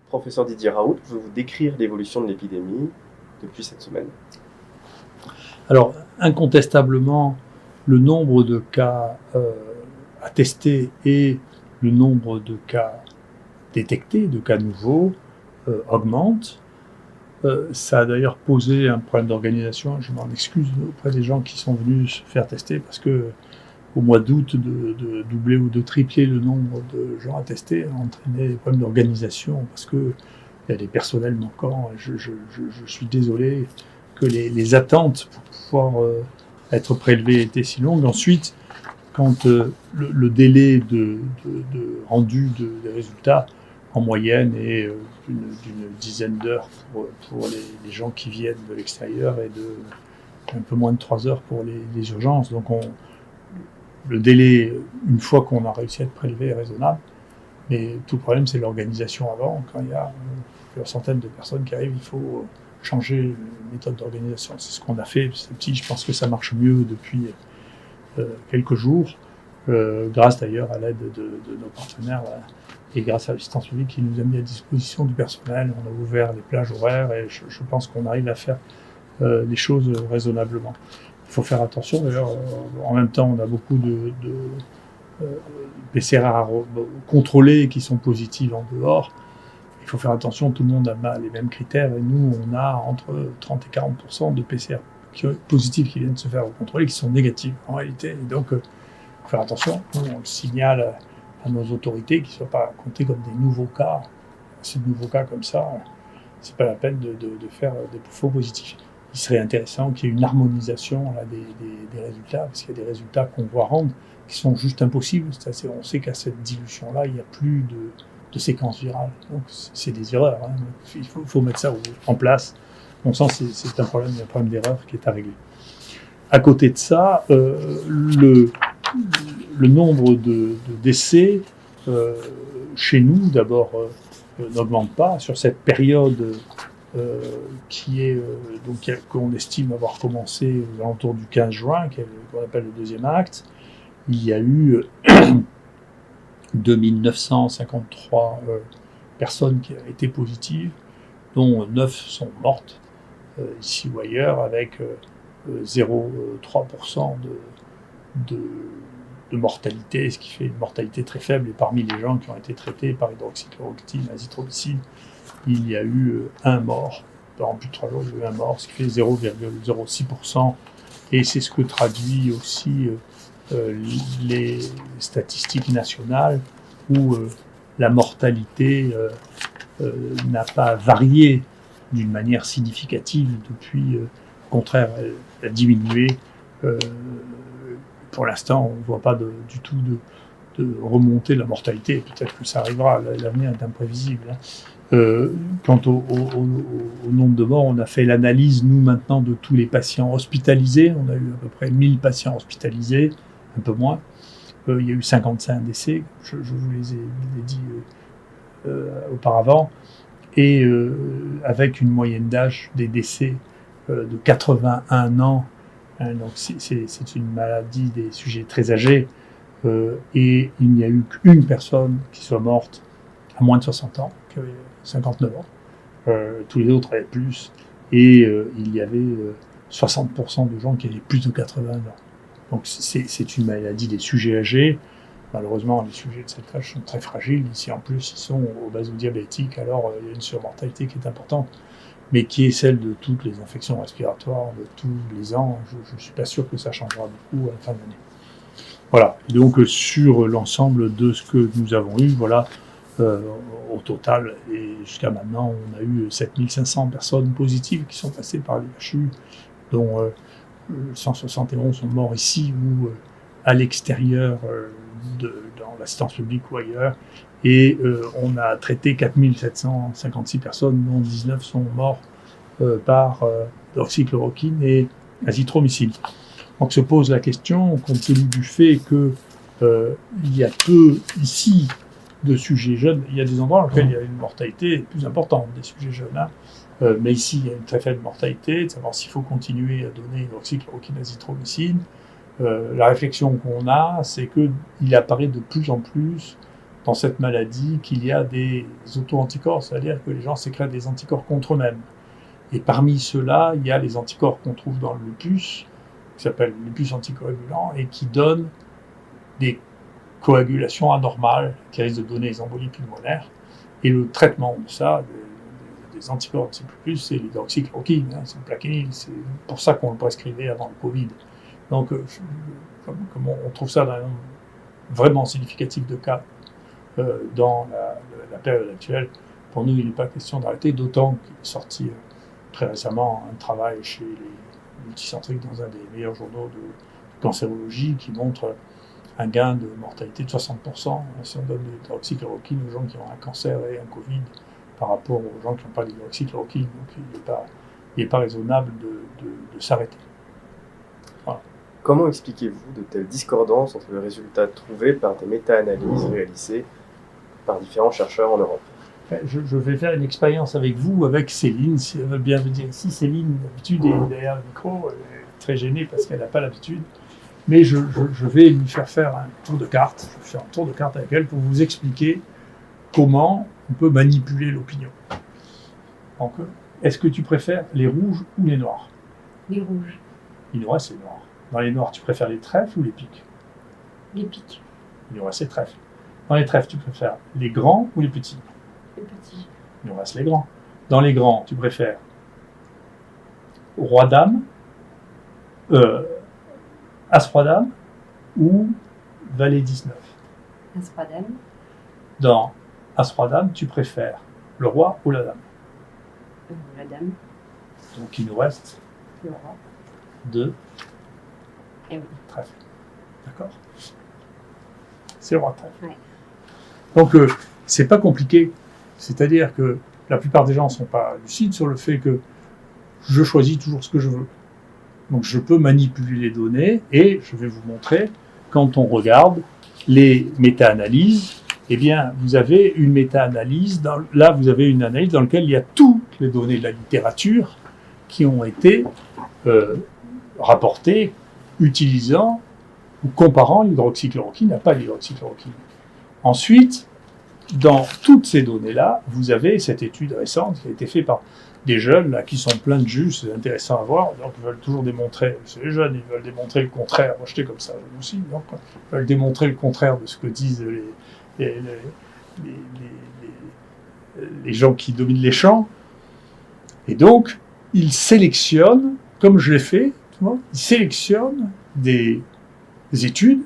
Professeur Didier Raoult, pouvez-vous décrire l'évolution de l'épidémie depuis cette semaine? Alors, incontestablement, le nombre de cas attestés et le nombre de cas détectés, de cas nouveaux, augmente. Ça a d'ailleurs posé un problème d'organisation. Je m'en excuse auprès des gens qui sont venus se faire tester parce que au mois d'août, de doubler ou de tripler le nombre de gens à tester a entraîné des problèmes d'organisation parce qu'il y a des personnels manquants. Je suis désolé que les attentes pour pouvoir être prélevés étaient si longues. Ensuite, quand le délai de rendu des résultats en moyenne est d'une dizaine d'heures pour les gens qui viennent de l'extérieur et de un peu moins de 3 heures pour les urgences. Donc le délai, une fois qu'on a réussi à être prélevé, est raisonnable. Mais tout le problème, c'est l'organisation avant. Quand il y a plusieurs centaines de personnes qui arrivent, il faut changer la méthode d'organisation. C'est ce qu'on a fait petit à petit. Je pense que ça marche mieux depuis quelques jours, grâce d'ailleurs à l'aide de nos partenaires et grâce à l'assistance publique qui nous a mis à disposition du personnel. On a ouvert les plages horaires et je pense qu'on arrive à faire les choses raisonnablement. Il faut faire attention. D'ailleurs, en même temps, on a beaucoup de PCR contrôlés qui sont positifs en dehors. Il faut faire attention, tout le monde a les mêmes critères et nous, on a entre 30 et 40% de PCR positifs qui viennent se faire contrôler, qui sont négatifs en réalité. Et donc, il faut faire attention. Nous, on le signale à nos autorités qu'ils ne soient pas comptés comme des nouveaux cas. Ces nouveaux cas comme ça, c'est pas la peine de faire des faux positifs. Il serait intéressant qu'il y ait une harmonisation là, des résultats, parce qu'il y a des résultats qu'on voit rendre qui sont juste impossibles. On sait qu'à cette dilution-là, il n'y a plus de séquence virale. Donc, c'est des erreurs. Hein. Il faut mettre ça en place. Bon sens, c'est un problème d'erreur qui est à régler. À côté de ça, le nombre de décès chez nous, d'abord, n'augmente pas. Sur cette période qui est donc qu'on estime avoir commencé aux alentours du 15 juin, qu'on appelle le deuxième acte, il y a eu 2953 personnes qui ont été positives, dont 9 sont mortes ici ou ailleurs, avec 0,3% de mortalité, ce qui fait une mortalité très faible. Et parmi les gens qui ont été traités par hydroxychloroquine, azithromycine, il y a eu un mort. En plus de 3 jours, il y a eu un mort, ce qui fait 0,06%. Et c'est ce que traduit aussi les statistiques nationales où la mortalité n'a pas varié d'une manière significative depuis, au contraire, elle a diminué. Pour l'instant, on ne voit pas du tout de remonter la mortalité. Peut-être que ça arrivera, l'avenir est imprévisible. Quant au nombre de morts, on a fait l'analyse, nous, maintenant, de tous les patients hospitalisés. On a eu à peu près 1000 patients hospitalisés, un peu moins. Il y a eu 55 décès, je vous les ai dit auparavant, et avec une moyenne d'âge des décès de 81 ans. Hein, donc c'est une maladie des sujets très âgés, et il n'y a eu qu'une personne qui soit morte à moins de 60 ans, qui avait 59 ans. Tous les autres avaient plus, et il y avait 60% de gens qui avaient plus de 80 ans. Donc c'est une maladie des sujets âgés. Malheureusement, les sujets de cet âge sont très fragiles. Si en plus ils sont obèses ou diabétiques, alors il y a une surmortalité qui est importante, mais qui est celle de toutes les infections respiratoires de tous les ans. Je ne suis pas sûr que ça changera beaucoup à la fin de l'année. Voilà. Et donc sur l'ensemble de ce que nous avons eu, voilà, au total, et jusqu'à maintenant, on a eu 7500 personnes positives qui sont passées par l'IHU, dont 171 sont morts ici ou à l'extérieur dans l'assistance publique ou ailleurs. Et on a traité 4756 personnes, dont 19 sont morts par hydroxychloroquine et azithromycine. Donc se pose la question, compte tenu du fait qu'il y a peu ici de sujets jeunes, il y a des endroits dans lesquels il y a une mortalité plus importante des sujets jeunes, hein. Mais ici, il y a une très faible mortalité, de savoir s'il faut continuer à donner hydroxychloroquine, azithromycine. La réflexion qu'on a, c'est qu'il apparaît de plus en plus dans cette maladie qu'il y a des auto-anticorps, c'est-à-dire que les gens sécrètent des anticorps contre eux-mêmes. Et parmi ceux-là, il y a les anticorps qu'on trouve dans le lupus, qui s'appellent lupus anticoagulant, et qui donnent des coagulations anormales, qui risquent de donner des embolies pulmonaires. Et le traitement de ça, des anticorps anti-lupus, c'est l'hydroxychloroquine, c'est le plaquenil, c'est pour ça qu'on le prescrivait avant le Covid. Donc, comme on trouve ça dans un nombre vraiment significatif de cas dans la période actuelle, pour nous, il n'est pas question d'arrêter, d'autant qu'il est sorti très récemment un travail chez les multicentriques dans un des meilleurs journaux de cancérologie qui montre un gain de mortalité de 60% si on donne de l'hydroxychloroquine aux gens qui ont un cancer et un Covid par rapport aux gens qui n'ont pas d'hydroxychloroquine. Donc il n'est pas raisonnable de s'arrêter. Voilà. Comment expliquez-vous de telles discordances entre les résultats trouvés par des méta-analyses réalisées par différents chercheurs en Europe? Je vais faire une expérience avec vous, avec Céline, si elle veut bien venir ici. Céline, d'habitude, est derrière le micro, elle est très gênée parce qu'elle n'a pas l'habitude. Mais je vais lui faire un tour de carte. Je vais faire un tour de carte avec elle pour vous expliquer comment on peut manipuler l'opinion. Donc, est-ce que tu préfères les rouges ou les noirs? Les rouges. Il nous reste les noirs. Dans les noirs, tu préfères les trèfles ou les pics? Les pics. Il nous reste les trèfles. Dans les trèfles, tu préfères les grands ou les petits? Les petits. Il nous reste les grands. Dans les grands, tu préfères roi-dame, As-roi-dame ou valet 19? As-roi-dame. Dans As-roi-dame, tu préfères le roi ou la dame? La dame. Donc il nous reste Le roi. 2 Et oui. trèfles. D'accord? C'est le roi de trèfle. Ouais. Donc c'est pas compliqué. C'est-à-dire que la plupart des gens ne sont pas lucides sur le fait que je choisis toujours ce que je veux. Donc je peux manipuler les données et je vais vous montrer, quand on regarde les méta-analyses, eh bien vous avez une méta-analyse, là vous avez une analyse dans laquelle il y a toutes les données de la littérature qui ont été rapportées utilisant ou comparant l'hydroxychloroquine à pas l'hydroxychloroquine. Ensuite, dans toutes ces données-là, vous avez cette étude récente qui a été faite par des jeunes là, qui sont pleins de jus, c'est intéressant à voir, donc ils veulent toujours démontrer, c'est les jeunes, ils veulent démontrer le contraire, moi j'étais comme ça aussi, donc ils veulent démontrer le contraire de ce que disent les gens qui dominent les champs, et donc ils sélectionnent, comme je l'ai fait, tu vois, ils sélectionnent des études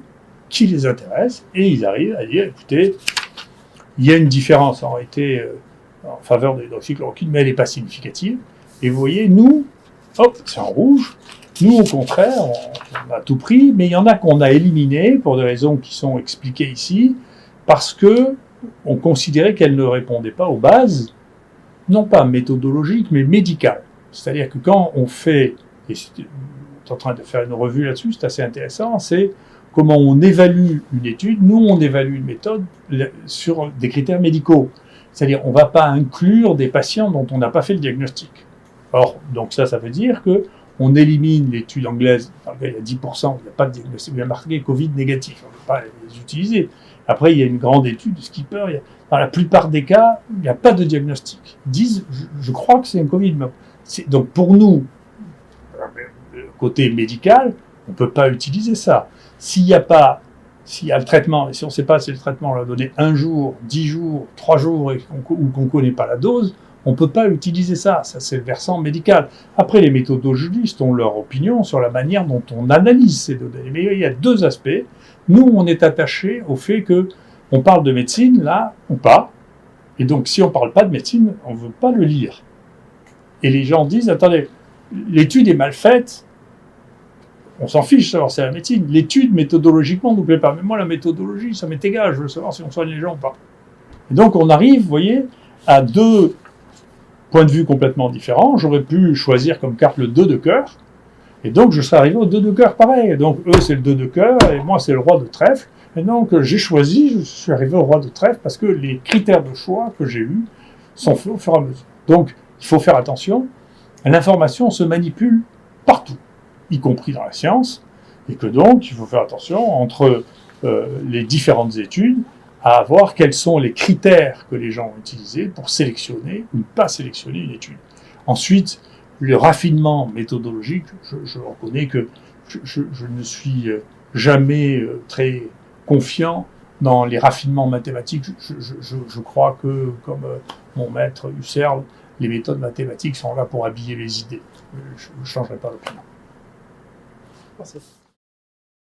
qui les intéressent, et ils arrivent à dire, écoutez, il y a une différence en réalité en faveur de l'hydroxychloroquine, mais elle n'est pas significative. Et vous voyez, nous, hop, c'est en rouge. Nous, au contraire, on a tout pris, mais il y en a qu'on a éliminé pour des raisons qui sont expliquées ici, parce que on considérait qu'elles ne répondaient pas aux bases, non pas méthodologiques, mais médicales. C'est-à-dire que quand on fait, et je suis en train de faire une revue là-dessus, c'est assez intéressant, c'est comment on évalue une étude. Nous, on évalue une méthode sur des critères médicaux. C'est-à-dire, on ne va pas inclure des patients dont on n'a pas fait le diagnostic. Or, donc ça veut dire qu'on élimine l'étude anglaise, dans laquelle il y a 10%, il n'y a pas de diagnostic, il y a marqué Covid négatif, on ne peut pas les utiliser. Après, il y a une grande étude de Skipper, dans la plupart des cas, il n'y a pas de diagnostic. Ils disent, je crois que c'est un Covid. Donc pour nous, côté médical, on ne peut pas utiliser ça. S'il y a le traitement, et si on ne sait pas si le traitement l'a donné 1 jour, 10 jours, 3 jours, ou qu'on ne connaît pas la dose, on ne peut pas utiliser ça. Ça, c'est le versant médical. Après, les méthodologistes ont leur opinion sur la manière dont on analyse ces données. Mais il y a 2 aspects. Nous, on est attaché au fait qu'on parle de médecine, là, ou pas. Et donc, si on ne parle pas de médecine, on ne veut pas le lire. Et les gens disent, attendez, l'étude est mal faite, on s'en fiche de savoir si c'est la médecine. L'étude, méthodologiquement, ne nous plaît pas. Mais moi, la méthodologie, ça m'est égal. Je veux savoir si on soigne les gens ou pas. Et donc, on arrive, vous voyez, à 2 points de vue complètement différents. J'aurais pu choisir comme carte le 2 de cœur. Et donc, je serais arrivé au 2 de cœur pareil. Et donc, eux, c'est le 2 de cœur. Et moi, c'est le roi de trèfle. Et donc, j'ai choisi, je suis arrivé au roi de trèfle parce que les critères de choix que j'ai eus sont faits au fur et à mesure. Donc, il faut faire attention. L'information se manipule partout, y compris dans la science, et que donc, il faut faire attention entre les différentes études, à voir quels sont les critères que les gens ont utilisés pour sélectionner ou ne pas sélectionner une étude. Ensuite, le raffinement méthodologique, je reconnais que je ne suis jamais très confiant dans les raffinements mathématiques. Je crois que, comme mon maître Husserl, les méthodes mathématiques sont là pour habiller les idées. Je ne changerai pas d'opinion. Merci.